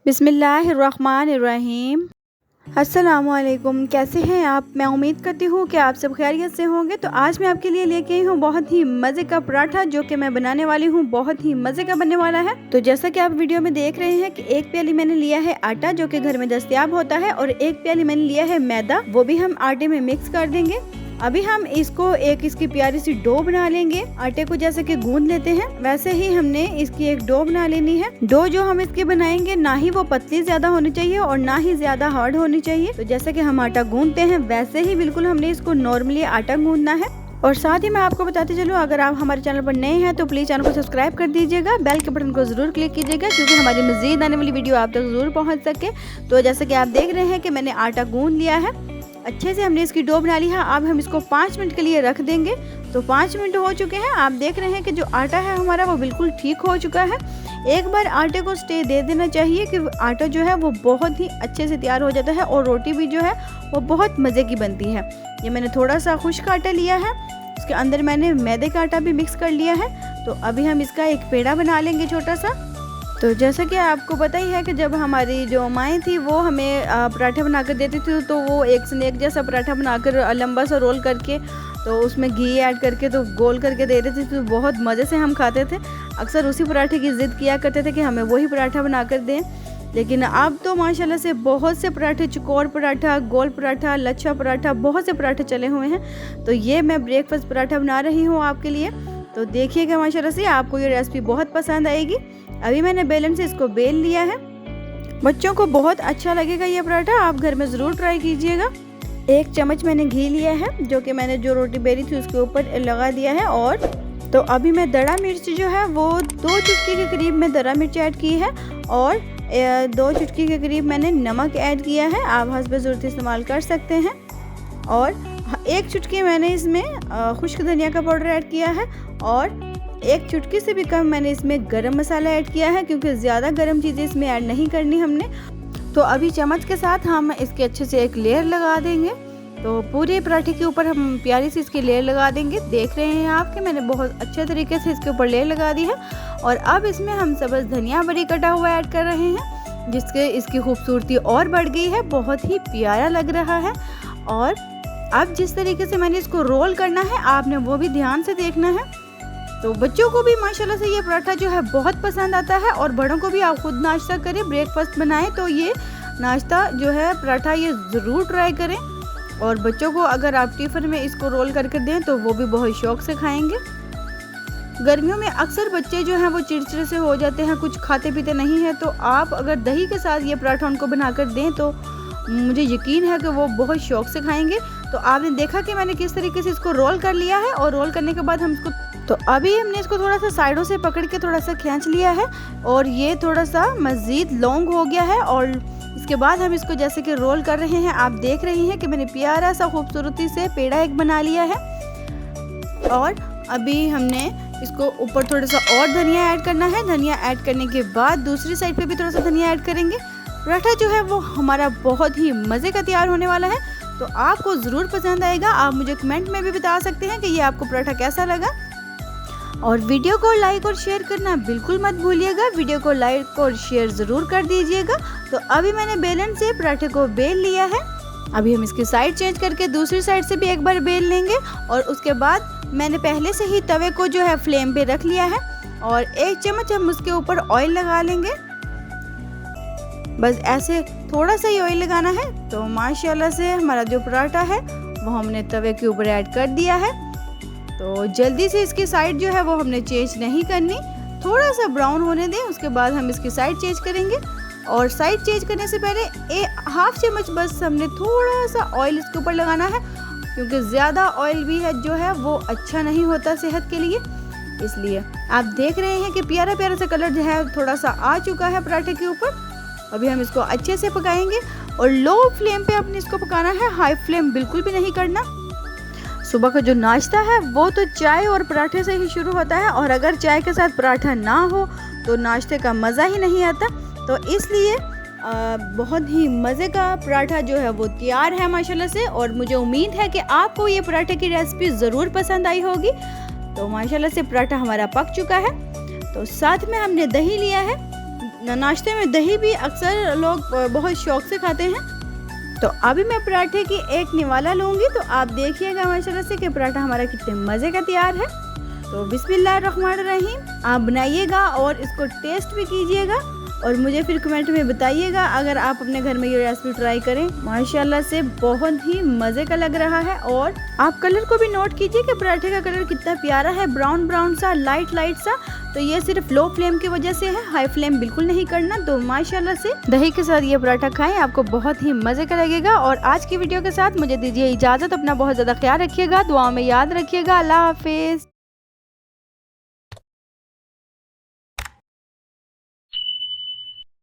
बिस्मिल्लाहिर्रहमानिर्रहीम। अस्सलामुअलैकुम। कैसे हैं आप? मैं उम्मीद करती हूँ कि आप सब खैरियत से होंगे। तो आज मैं आपके लिए लेके आई हूँ बहुत ही मज़े का पराठा, जो कि मैं बनाने वाली हूँ। बहुत ही मज़े का बनने वाला है। तो जैसा कि आप वीडियो में देख रहे हैं कि एक प्याली मैंने लिया है आटा, जो कि घर में दस्तयाब होता है, और एक प्याली मैंने लिया है मैदा, वो भी हम आटे में मिक्स कर देंगे। अभी हम इसको इसकी प्यारी सी डो बना लेंगे। आटे को जैसे कि गूंद लेते हैं, वैसे ही हमने इसकी एक डो बना लेनी है। डो जो हम इसकी बनाएंगे, ना ही वो पतली ज्यादा होनी चाहिए और ना ही ज्यादा हार्ड होनी चाहिए। तो जैसे कि हम आटा गूंदते हैं, वैसे ही बिल्कुल हमने इसको नॉर्मली आटा गूंदना है। और साथ ही मैं आपको बताते चलूँ, अगर आप हमारे चैनल पर नए हैं तो प्लीज चैनल को सब्सक्राइब कर दीजिएगा, बेल के बटन को जरूर क्लिक कीजिएगा, क्योंकि हमारी मजीद आने वाली वीडियो आप तक जरूर पहुँच सके। तो जैसे कि आप देख रहे हैं कि मैंने आटा गूंद लिया है, अच्छे से हमने इसकी डो बना ली है। अब हम इसको 5 मिनट के लिए रख देंगे। तो 5 मिनट हो चुके हैं। आप देख रहे हैं कि जो आटा है हमारा, वो बिल्कुल ठीक हो चुका है। एक बार आटे को स्टे दे देना चाहिए कि आटा जो है वो बहुत ही अच्छे से तैयार हो जाता है, और रोटी भी जो है वो बहुत मज़े की बनती है। ये मैंने थोड़ा सा खुश्क आटा लिया है, उसके अंदर मैंने मैदे का आटा भी मिक्स कर लिया है। तो अभी हम इसका एक पेड़ा बना लेंगे छोटा सा। तो जैसा कि आपको पता ही है कि जब हमारी जो माएँ थी वो हमें पराठे बनाकर देती थी, तो वो एक से एक जैसा पराठा बनाकर लंबा सा रोल करके, तो उसमें घी ऐड करके तो गोल करके दे देती थी। तो बहुत मज़े से हम खाते थे। अक्सर उसी पराठे की ज़िद किया करते थे कि हमें वही पराठा बनाकर दें। लेकिन अब तो माशाल्लाह से बहुत से पराठे, चौकोर पराठा, गोल पराठा, लच्छा पराठा, बहुत से पराठे चले हुए हैं। तो ये मैं ब्रेकफास्ट पराठा बना रही हूँ आपके लिए। तो देखिएगा, माशाल्लाह से आपको ये रेसिपी बहुत पसंद आएगी। अभी मैंने बेलन से इसको बेल लिया है। बच्चों को बहुत अच्छा लगेगा ये पराठा, आप घर में ज़रूर ट्राई कीजिएगा। 1 चम्मच मैंने घी लिया है, जो कि मैंने जो रोटी बेली थी उसके ऊपर लगा दिया है। और तो अभी मैं दड़ा मिर्च जो है वो 2 चुटकी के करीब मैं दड़ा मिर्च ऐड की है, और 2 चुटकी के करीब मैंने नमक ऐड किया है। आप हस्ब ज़रूरत इस्तेमाल कर सकते हैं। और 1 चुटकी मैंने इसमें खुश्क धनिया का पाउडर ऐड किया है, और 1 चुटकी से भी कम मैंने इसमें गरम मसाला ऐड किया है, क्योंकि ज़्यादा गरम चीज़ें इसमें ऐड नहीं करनी हमने। तो अभी चम्मच के साथ हम इसके अच्छे से एक लेयर लगा देंगे। तो पूरे पराठे के ऊपर हम प्यारी सी इसकी लेयर लगा देंगे। देख रहे हैं आप कि मैंने बहुत अच्छे तरीके से इसके ऊपर लेयर लगा दी है। और अब इसमें हम सब्ज़ धनिया बड़ी कटा हुआ ऐड कर रहे हैं, जिसके इसकी खूबसूरती और बढ़ गई है, बहुत ही प्यारा लग रहा है। और अब जिस तरीके से मैंने इसको रोल करना है, आपने वो भी ध्यान से देखना है। तो बच्चों को भी माशाल्लाह से ये पराठा जो है बहुत पसंद आता है, और बड़ों को भी आप खुद नाश्ता करें, ब्रेकफास्ट बनाएं तो ये नाश्ता जो है पराठा ये ज़रूर ट्राई करें। और बच्चों को अगर आप टिफ़िन में इसको रोल करके दें तो वो भी बहुत शौक़ से खाएंगे। गर्मियों में अक्सर बच्चे जो हैं वो चिड़चिड़े से हो जाते हैं, कुछ खाते पीते नहीं हैं। तो आप अगर दही के साथ ये पराठा उनको बनाकर दें तो मुझे यकीन है कि वो बहुत शौक़ से खाएंगे। तो आपने देखा कि मैंने किस तरीके से इसको रोल कर लिया है, और रोल करने के बाद हम इसको, तो अभी हमने इसको थोड़ा सा साइडों से पकड़ के थोड़ा सा खींच लिया है, और ये थोड़ा सा मज़ीद लॉन्ग हो गया है। और इसके बाद हम इसको जैसे कि रोल कर रहे हैं, आप देख रहे हैं कि मैंने प्यारा सा खूबसूरती से पेड़ा एक बना लिया है। और अभी हमने इसको ऊपर थोड़ा सा और धनिया ऐड करना है। धनिया ऐड करने के बाद दूसरी साइड पे भी थोड़ा सा धनिया ऐड करेंगे। पराठा जो है वो हमारा बहुत ही मज़े का तैयार होने वाला है। तो आपको ज़रूर पसंद आएगा। आप मुझे कमेंट में भी बता सकते हैं कि ये आपको पराठा कैसा लगा। और वीडियो को लाइक और शेयर करना बिल्कुल मत भूलिएगा। वीडियो को लाइक और शेयर ज़रूर कर दीजिएगा। तो अभी मैंने बेलन से पराठे को बेल लिया है। अभी हम इसकी साइड चेंज करके दूसरी साइड से भी एक बार बेल लेंगे। और उसके बाद मैंने पहले से ही तवे को जो है फ्लेम पे रख लिया है, और 1 चम्मच हम उसके ऊपर ऑयल लगा लेंगे। बस ऐसे थोड़ा सा ही ऑयल लगाना है। तो माशाल्लाह से हमारा जो पराठा है वो हमने तवे के ऊपर ऐड कर दिया है। तो जल्दी से इसकी साइड जो है वो हमने चेंज नहीं करनी, थोड़ा सा ब्राउन होने दें, उसके बाद हम इसकी साइड चेंज करेंगे। और साइड चेंज करने से पहले 1/2 चम्मच बस हमने थोड़ा सा ऑयल इसके ऊपर लगाना है, क्योंकि ज़्यादा ऑयल भी है जो है वो अच्छा नहीं होता सेहत के लिए। इसलिए आप देख रहे हैं कि प्यारा प्यारा सा कलर जो है थोड़ा सा आ चुका है पराठे के ऊपर। अभी हम इसको अच्छे से पकाएंगे, और लो फ्लेम पे अपने इसको पकाना है, हाई फ्लेम बिल्कुल भी नहीं करना। सुबह का जो नाश्ता है वो तो चाय और पराठे से ही शुरू होता है, और अगर चाय के साथ पराठा ना हो तो नाश्ते का मज़ा ही नहीं आता। तो इसलिए बहुत ही मज़े का पराठा जो है वो तैयार है माशाल्लाह से। और मुझे उम्मीद है कि आपको ये पराठे की रेसिपी ज़रूर पसंद आई होगी। तो माशाल्लाह से पराठा हमारा पक चुका है। तो साथ में हमने दही लिया है, नाश्ते में दही भी अक्सर लोग बहुत शौक से खाते हैं। तो अभी मैं पराठे की एक निवाला लूँगी। तो आप देखिएगा माशाल्लाह से कि पराठा हमारा कितने मज़े का तैयार है। तो बिस्मिल्लाहिर्रहमानिर्रहीम आप बनाइएगा और इसको टेस्ट भी कीजिएगा और मुझे फिर कमेंट में बताइएगा अगर आप अपने घर में ये रेसिपी ट्राई करें। माशाल्लाह से बहुत ही मज़े का लग रहा है। और आप कलर को भी नोट कीजिए कि पराठे का कलर कितना प्यारा है, ब्राउन ब्राउन सा, लाइट लाइट सा। तो ये सिर्फ लो फ्लेम की वजह से है, हाई फ्लेम बिल्कुल नहीं करना। तो माशाल्लाह से दही के साथ ये पराठा खाएं, आपको बहुत ही मज़े का लगेगा। और आज की वीडियो के साथ मुझे दीजिए इजाज़त। अपना बहुत ज़्यादा ख्याल रखिएगा, दुआ में याद रखिएगा। अल्लाह हाफिज़।